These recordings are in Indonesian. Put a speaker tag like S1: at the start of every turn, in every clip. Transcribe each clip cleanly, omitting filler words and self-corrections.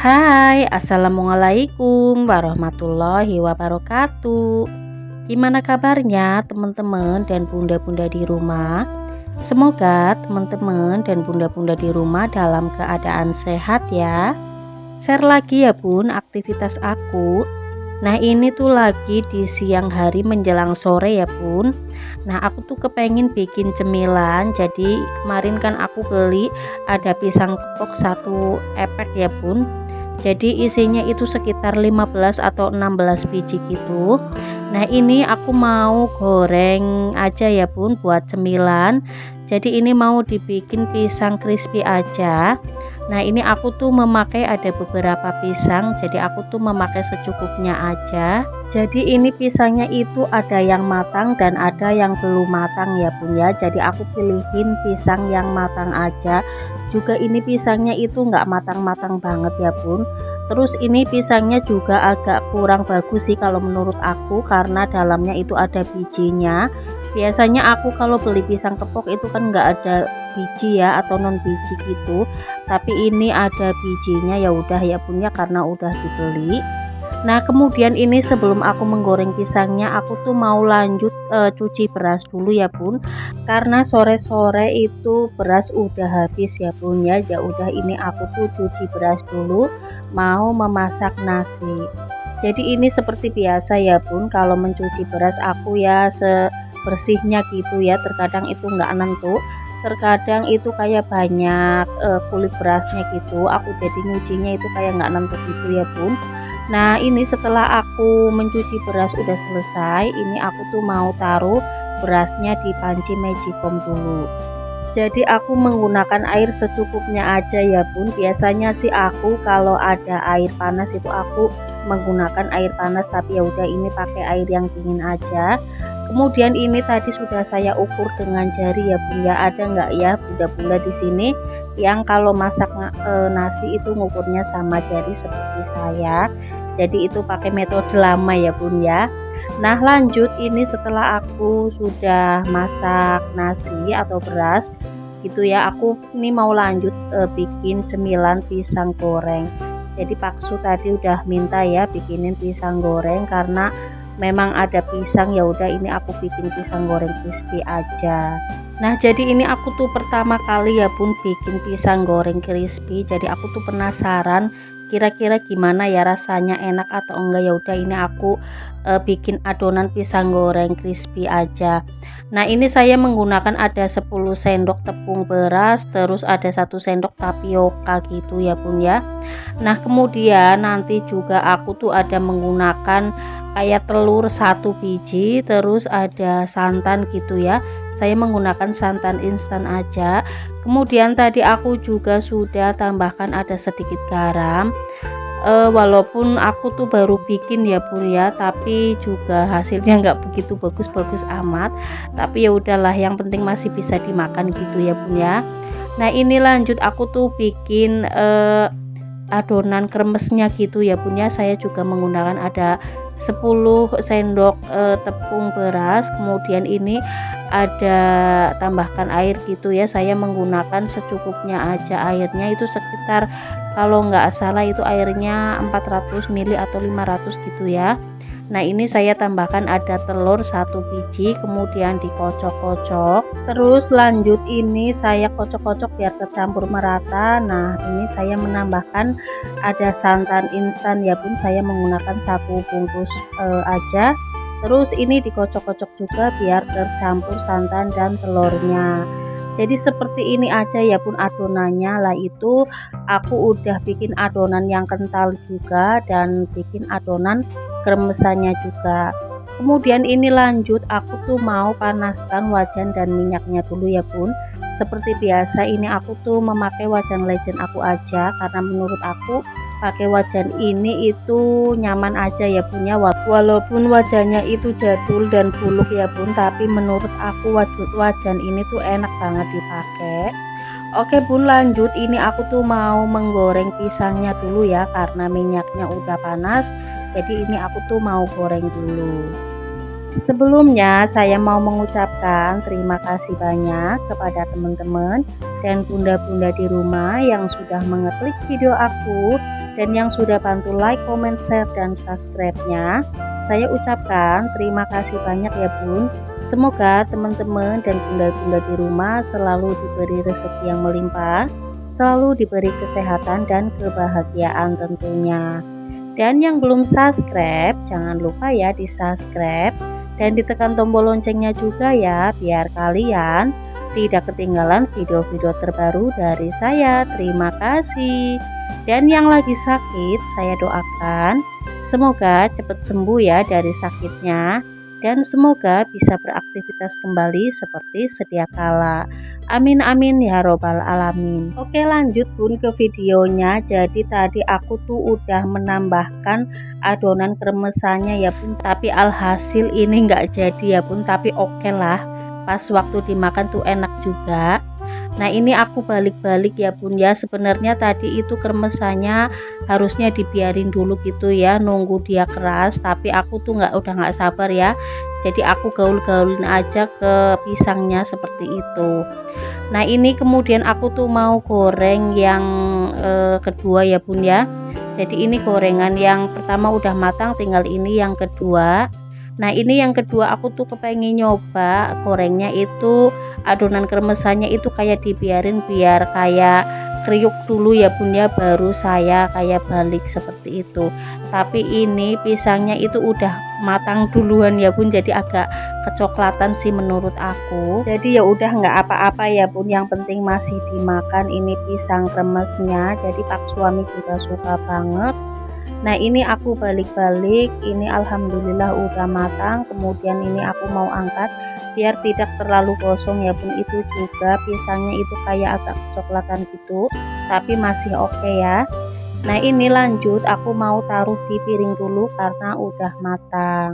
S1: Hai, assalamualaikum warahmatullahi wabarakatuh. Gimana kabarnya teman-teman dan bunda-bunda di rumah? Semoga teman-teman dan bunda-bunda di rumah dalam keadaan sehat ya. Share lagi ya bun aktivitas aku. Nah ini tuh lagi di siang hari menjelang sore ya bun. Nah aku tuh kepengen bikin cemilan. Jadi kemarin kan aku beli ada pisang kepok satu epek ya bun. Jadi isinya itu sekitar 15 atau 16 biji gitu. Nah ini aku mau goreng aja ya bun buat cemilan. Jadi ini mau dibikin pisang crispy aja. Nah ini aku tuh memakai ada beberapa pisang, jadi aku tuh memakai secukupnya aja. Jadi ini pisangnya itu ada yang matang dan ada yang belum matang ya bun ya. Jadi aku pilihin pisang yang matang aja. Juga ini pisangnya itu nggak matang-matang banget ya bun. Terus ini pisangnya juga agak kurang bagus sih kalau menurut aku, karena dalamnya itu ada bijinya. Biasanya aku kalau beli pisang kepok itu kan nggak ada biji ya atau non biji gitu, tapi ini ada bijinya. Ya udah ya bun ya, karena udah dibeli. Nah kemudian ini sebelum aku menggoreng pisangnya, aku tuh mau lanjut cuci beras dulu ya bun, karena sore-sore itu beras udah habis ya bun ya. Ya udah ini aku tuh cuci beras dulu mau memasak nasi. Jadi ini seperti biasa ya bun, kalau mencuci beras aku ya bersihnya gitu ya, terkadang itu nggak nentu, terkadang itu kayak banyak kulit berasnya gitu, aku jadi nyucinya itu kayak nggak nentu gitu ya bun. Nah ini setelah aku mencuci beras udah selesai, ini aku tuh mau taruh berasnya di panci magicom dulu. Jadi aku menggunakan air secukupnya aja ya bun. Biasanya sih aku kalau ada air panas itu aku menggunakan air panas, tapi ya udah ini pakai air yang dingin aja. Kemudian ini tadi sudah saya ukur dengan jari ya bun ya. Ada nggak ya bunda-bunda di sini yang kalau masak nasi itu ngukurnya sama jari seperti saya. Jadi itu pakai metode lama ya bun ya. Nah lanjut, ini setelah aku sudah masak nasi atau beras gitu ya, aku ini mau lanjut bikin cemilan pisang goreng. Jadi Paksu tadi udah minta ya bikinin pisang goreng, karena memang ada pisang, ya udah ini aku bikin pisang goreng crispy aja. Nah jadi ini aku tuh pertama kali ya bun bikin pisang goreng crispy. Jadi aku tuh penasaran kira-kira gimana ya rasanya, enak atau enggak. Ya udah ini aku bikin adonan pisang goreng crispy aja. Nah ini saya menggunakan ada 10 sendok tepung beras, terus ada 1 sendok tapioka gitu ya bun ya. Nah kemudian nanti juga aku tuh ada menggunakan kayak telur 1 biji, terus ada santan gitu ya. Saya menggunakan santan instan aja. Kemudian tadi aku juga sudah tambahkan ada sedikit garam. Walaupun aku tuh baru bikin ya bun ya, tapi juga hasilnya nggak begitu bagus-bagus amat. Tapi ya udahlah, yang penting masih bisa dimakan gitu ya bun ya. Nah ini lanjut aku tuh bikin adonan kremesnya gitu ya bun ya. Saya juga menggunakan ada 10 sendok tepung beras, kemudian ini ada tambahkan air gitu ya. Saya menggunakan secukupnya aja airnya, itu sekitar kalau nggak salah itu airnya 400 ml atau 500 gitu ya. Nah ini saya tambahkan ada telur 1 biji, kemudian dikocok-kocok. Terus lanjut ini saya kocok-kocok biar tercampur merata. Nah ini saya menambahkan ada santan instan ya bun, saya menggunakan 1 bungkus aja. Terus ini dikocok-kocok juga biar tercampur santan dan telurnya. Jadi seperti ini aja ya bun adonannya. Lah itu aku udah bikin adonan yang kental juga dan bikin adonan kremesannya juga. Kemudian ini lanjut aku tuh mau panaskan wajan dan minyaknya dulu ya bun. Seperti biasa ini aku tuh memakai wajan legend aku aja, karena menurut aku pakai wajan ini itu nyaman aja ya bun ya. Walaupun wajannya itu jadul dan buluk ya bun, tapi menurut aku wajan ini tuh enak banget dipakai. Oke bun, lanjut ini aku tuh mau menggoreng pisangnya dulu ya, karena minyaknya udah panas. Jadi ini aku tuh mau goreng dulu. Sebelumnya saya mau mengucapkan terima kasih banyak kepada teman-teman dan bunda-bunda di rumah yang sudah mengeklik video aku dan yang sudah bantu like, comment, share, dan subscribe-nya. Saya ucapkan terima kasih banyak ya Bun. Semoga teman-teman dan bunda-bunda di rumah selalu diberi rezeki yang melimpah, selalu diberi kesehatan dan kebahagiaan tentunya. Dan yang belum subscribe, jangan lupa ya di subscribe dan ditekan tombol loncengnya juga ya, biar kalian tidak ketinggalan video-video terbaru dari saya. Terima kasih. Dan yang lagi sakit, saya doakan semoga cepat sembuh ya dari sakitnya, dan semoga bisa beraktivitas kembali seperti sedia kala. Amin amin ya robbal alamin. Oke, lanjut Bun ke videonya. Jadi tadi aku tuh udah menambahkan adonan kremesannya ya Bun, tapi alhasil ini nggak jadi ya Bun, tapi oke lah, pas waktu dimakan tuh enak juga. Nah ini aku balik-balik ya Bun ya, sebenarnya tadi itu kremesannya harusnya dibiarin dulu gitu ya, nunggu dia keras, tapi aku tuh udah nggak sabar ya, jadi aku gaul-gaulin aja ke pisangnya seperti itu. Nah ini kemudian aku tuh mau goreng yang kedua ya Bun ya. Jadi ini gorengan yang pertama udah matang, tinggal ini yang kedua. Nah ini yang kedua aku tuh kepengen nyoba gorengnya itu adonan kremesannya itu kayak dibiarin biar kayak kriuk dulu ya Bun ya, baru saya kayak balik seperti itu. Tapi ini pisangnya itu udah matang duluan ya Bun, jadi agak kecoklatan sih menurut aku. Jadi ya udah nggak apa-apa ya Bun, yang penting masih dimakan ini pisang kremesnya. Jadi Pak suami juga suka banget. Nah ini aku balik-balik, ini alhamdulillah udah matang. Kemudian ini aku mau angkat biar tidak terlalu gosong ya Bun. Itu juga pisangnya itu kayak agak kecoklatan gitu, tapi masih oke ya. Nah ini lanjut aku mau taruh di piring dulu karena udah matang.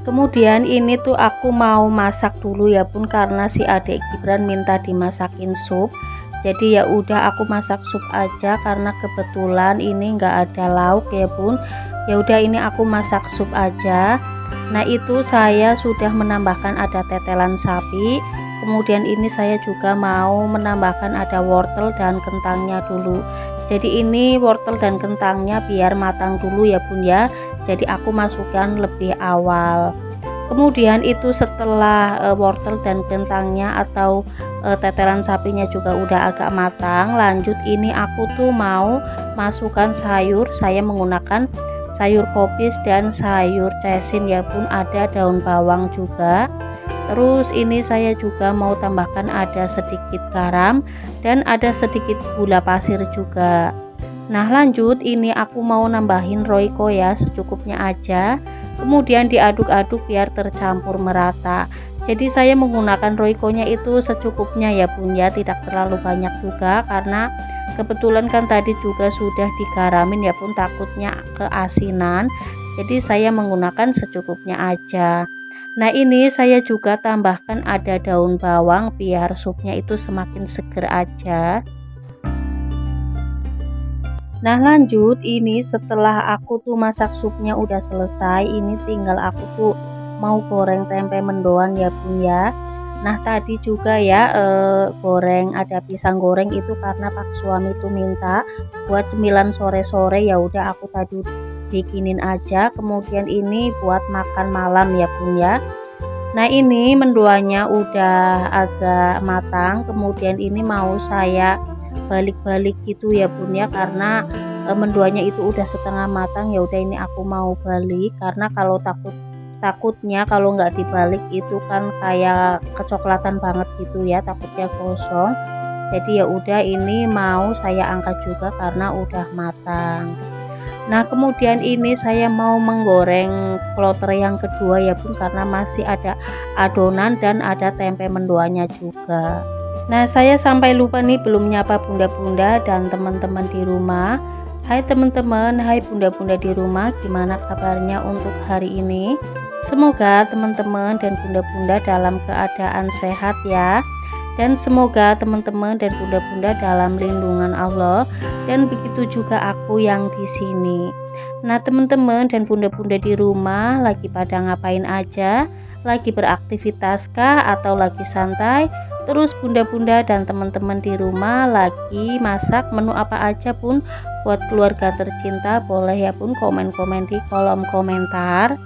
S1: Kemudian ini tuh aku mau masak dulu ya Bun, karena si adik Gibran minta dimasakin sup. Jadi ya udah aku masak sup aja karena kebetulan ini nggak ada lauk ya Bun. Ya udah ini aku masak sup aja. Nah itu saya sudah menambahkan ada tetelan sapi. Kemudian ini saya juga mau menambahkan ada wortel dan kentangnya dulu. Jadi ini wortel dan kentangnya biar matang dulu ya Bun ya. Jadi aku masukkan lebih awal. Kemudian itu setelah wortel dan kentangnya atau tetelan sapinya juga udah agak matang, lanjut ini aku tuh mau masukkan sayur. Saya menggunakan sayur kobis dan sayur cesin ya Bun, ada daun bawang juga. Terus ini saya juga mau tambahkan ada sedikit garam dan ada sedikit gula pasir juga. Nah lanjut ini aku mau nambahin roiko ya, secukupnya aja. Kemudian diaduk-aduk biar tercampur merata. Jadi saya menggunakan roikonya itu secukupnya ya Bun ya, tidak terlalu banyak juga karena kebetulan kan tadi juga sudah digaramin ya Bun, takutnya keasinan. Jadi saya menggunakan secukupnya aja. Nah ini saya juga tambahkan ada daun bawang biar supnya itu semakin seger aja. Nah lanjut ini setelah aku tuh masak supnya udah selesai, ini tinggal aku tuh mau goreng tempe mendoan ya Bun ya. Nah tadi juga ya goreng ada pisang goreng itu karena Pak suami tuh minta buat cemilan sore-sore, ya udah aku tadi bikinin aja. Kemudian ini buat makan malam ya Bun ya. Nah ini mendoannya udah agak matang, kemudian ini mau saya balik-balik gitu ya Bun ya, karena mendoanya itu udah setengah matang. Ya udah ini aku mau balik karena kalau takutnya kalau nggak dibalik itu kan kayak kecoklatan banget gitu ya, takutnya gosong. Jadi ya udah ini mau saya angkat juga karena udah matang. Nah kemudian ini saya mau menggoreng kloter yang kedua ya Bun, karena masih ada adonan dan ada tempe mendoannya juga. Nah saya sampai lupa nih belum nyapa bunda-bunda dan teman-teman di rumah. Hai teman-teman, hai bunda-bunda di rumah, gimana kabarnya untuk hari ini? Semoga teman-teman dan bunda-bunda dalam keadaan sehat ya. Dan semoga teman-teman dan bunda-bunda dalam lindungan Allah, dan begitu juga aku yang di sini. Nah teman-teman dan bunda-bunda di rumah lagi pada ngapain aja? lagi beraktivitas kah atau lagi santai? Terus bunda-bunda dan teman-teman di rumah lagi masak menu apa aja pun buat keluarga tercinta? Boleh ya pun komen-komen di kolom komentar.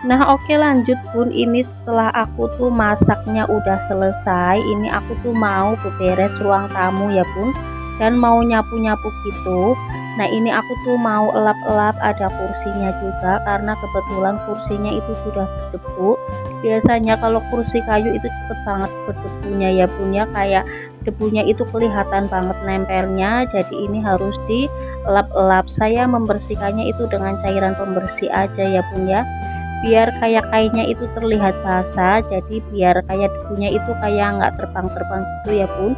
S1: Nah oke lanjut bun, ini setelah aku tuh masaknya udah selesai, ini aku tuh mau beberes ruang tamu ya bun, dan mau nyapu-nyapu gitu. Nah ini aku tuh mau elap-elap ada kursinya juga, karena kebetulan kursinya itu sudah berdebu. Biasanya kalau kursi kayu itu cepet banget berdebunya ya bun ya, kayak debunya itu kelihatan banget nempelnya, jadi ini harus dielap-elap. Saya membersihkannya itu dengan cairan pembersih aja ya bun ya, biar kayak kainnya itu terlihat basah, jadi biar kayak debunya itu kayak nggak terbang-terbang gitu ya bun.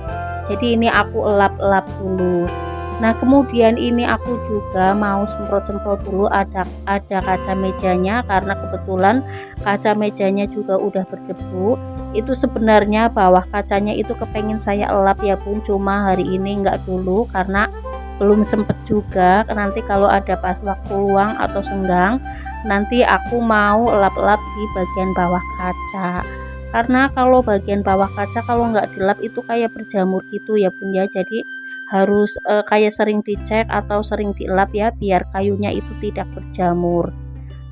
S1: Jadi ini aku elap-elap dulu. Nah kemudian ini aku juga mau semprot-semprot dulu ada kaca mejanya, karena kebetulan kaca mejanya juga udah berdebu. Itu sebenarnya bawah kacanya itu kepengen saya elap ya bun, cuma hari ini nggak dulu karena belum sempet juga. Nanti kalau ada pas waktu luang atau senggang, nanti aku mau elap-elap di bagian bawah kaca, karena kalau bagian bawah kaca kalau nggak dilap itu kayak berjamur gitu ya bun ya. Jadi harus kayak sering dicek atau sering dielap ya, biar kayunya itu tidak berjamur.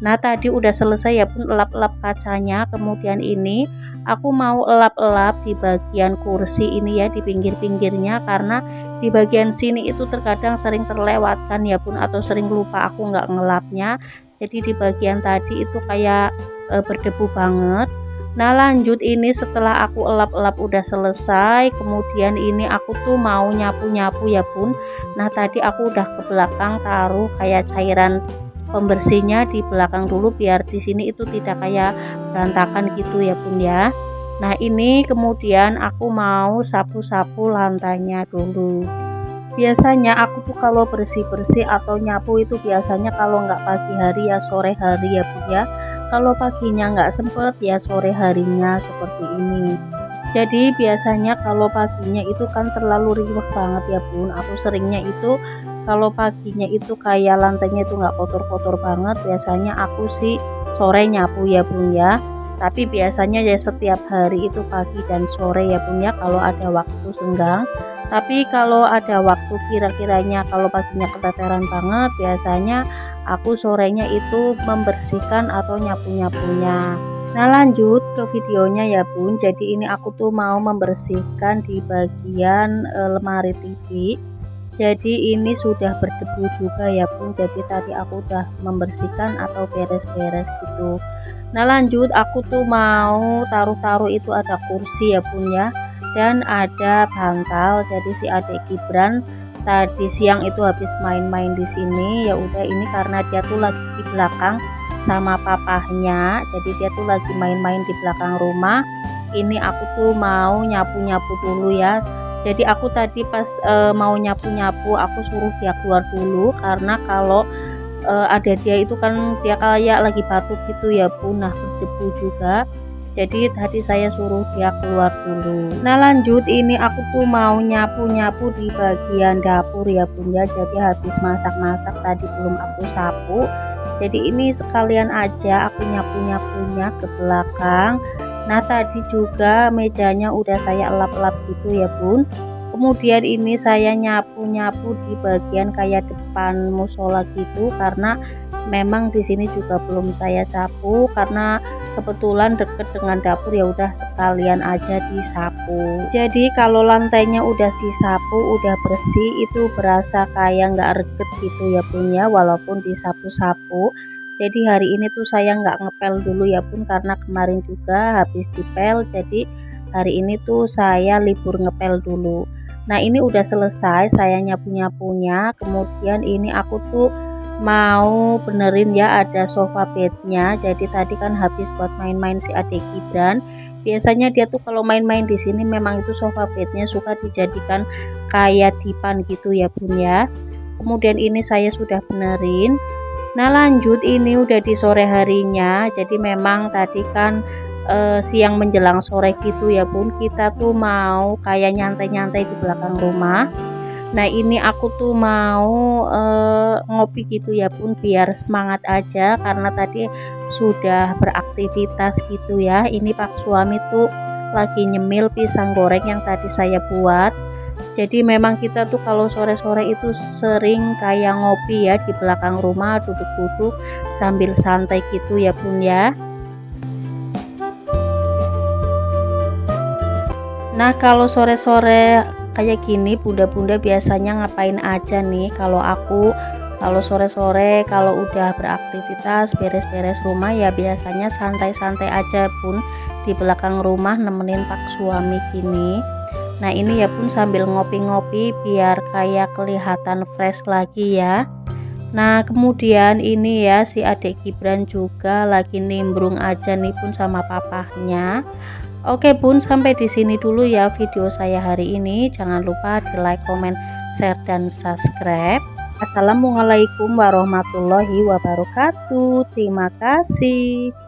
S1: Nah tadi udah selesai ya pun elap-elap kacanya, kemudian ini aku mau elap-elap di bagian kursi ini ya, di pinggir-pinggirnya, karena di bagian sini itu terkadang sering terlewatkan ya pun, atau sering lupa aku nggak ngelapnya. Jadi di bagian tadi itu kayak berdebu banget. Nah lanjut ini setelah aku elap-elap udah selesai, kemudian ini aku tuh mau nyapu-nyapu ya bun. Nah tadi aku udah ke belakang taruh kayak cairan pembersihnya di belakang dulu, biar di sini itu tidak kayak berantakan gitu ya bun ya. Nah ini kemudian aku mau sapu-sapu lantainya dulu. Biasanya aku tuh kalau bersih-bersih atau nyapu itu biasanya kalau nggak pagi hari ya sore hari ya bun ya. Kalau paginya nggak sempet ya sore harinya seperti ini. Jadi biasanya kalau paginya itu kan terlalu riuh banget ya bun. Aku seringnya itu kalau paginya itu kayak lantainya itu nggak kotor-kotor banget. Biasanya aku sih sore nyapu ya bun ya. Tapi biasanya ya setiap hari itu pagi dan sore ya bun ya, kalau ada waktu senggang. Tapi kalau ada waktu kira-kiranya kalau paginya keteteran banget, biasanya aku sorenya itu membersihkan atau nyapu-nyapunya. Nah lanjut ke videonya ya bun. Jadi ini aku tuh mau membersihkan di bagian lemari TV. Jadi ini sudah berdebu juga ya bun, jadi tadi aku udah membersihkan atau beres-beres gitu. Nah lanjut aku tuh mau taruh-taruh itu ada kursi ya bun ya, dan ada bantal. Jadi si adik Gibran tadi siang itu habis main-main di sini, ya udah ini karena dia tuh lagi di belakang sama papahnya, jadi dia tuh lagi main-main di belakang rumah. Ini aku tuh mau nyapu-nyapu dulu ya. Jadi aku tadi pas mau nyapu-nyapu aku suruh dia keluar dulu, karena kalau ada dia itu kan dia kayak lagi batuk gitu ya bun, nah berdebu juga. Jadi tadi saya suruh dia keluar dulu. Nah lanjut ini aku tuh mau nyapu-nyapu di bagian dapur ya bun ya. Jadi habis masak-masak tadi belum aku sapu, jadi ini sekalian aja aku nyapu-nyapunya ke belakang. Nah tadi juga mejanya udah saya elap-elap gitu ya bun. Kemudian ini saya nyapu-nyapu di bagian kayak depan musola gitu, karena memang di sini juga belum saya capu, karena kebetulan deket dengan dapur, ya udah sekalian aja disapu. Jadi kalau lantainya udah disapu udah bersih itu berasa kayak nggak reget gitu ya bun ya, walaupun disapu-sapu. Jadi hari ini tuh saya nggak ngepel dulu ya bun, karena kemarin juga habis dipel, jadi hari ini tuh saya libur ngepel dulu. Nah ini udah selesai saya nyapu-nyapunya. Kemudian ini aku tuh mau benerin ya ada sofa bednya. Jadi tadi kan habis buat main-main si adik Gibran. Biasanya dia tuh kalau main-main di sini memang itu sofa bednya suka dijadikan kayak dipan gitu ya bun ya. Kemudian ini saya sudah benerin. Nah lanjut ini udah di sore harinya, jadi memang tadi kan siang menjelang sore gitu ya bun, kita tuh mau kayak nyantai-nyantai di belakang rumah. Nah ini aku tuh mau ngopi gitu ya Bun, biar semangat aja karena tadi sudah beraktivitas gitu ya. Ini Pak suami tuh lagi nyemil pisang goreng yang tadi saya buat. Jadi memang kita tuh kalau sore-sore itu sering kayak ngopi ya di belakang rumah, duduk-duduk sambil santai gitu ya Bun ya. Nah kalau sore-sore kayak gini bunda-bunda biasanya ngapain aja nih? Kalau sore-sore kalau udah beraktivitas beres-beres rumah ya biasanya santai-santai aja Bun di belakang rumah nemenin Pak suami gini. Nah ini ya Bun sambil ngopi-ngopi biar kayak kelihatan fresh lagi ya. Nah kemudian ini ya si adik Gibran juga lagi nimbrung aja nih Bun sama papahnya. Oke Bun, sampai di sini dulu ya video saya hari ini. Jangan lupa di like, comment, share, dan subscribe. Assalamualaikum warahmatullahi wabarakatuh. Terima kasih.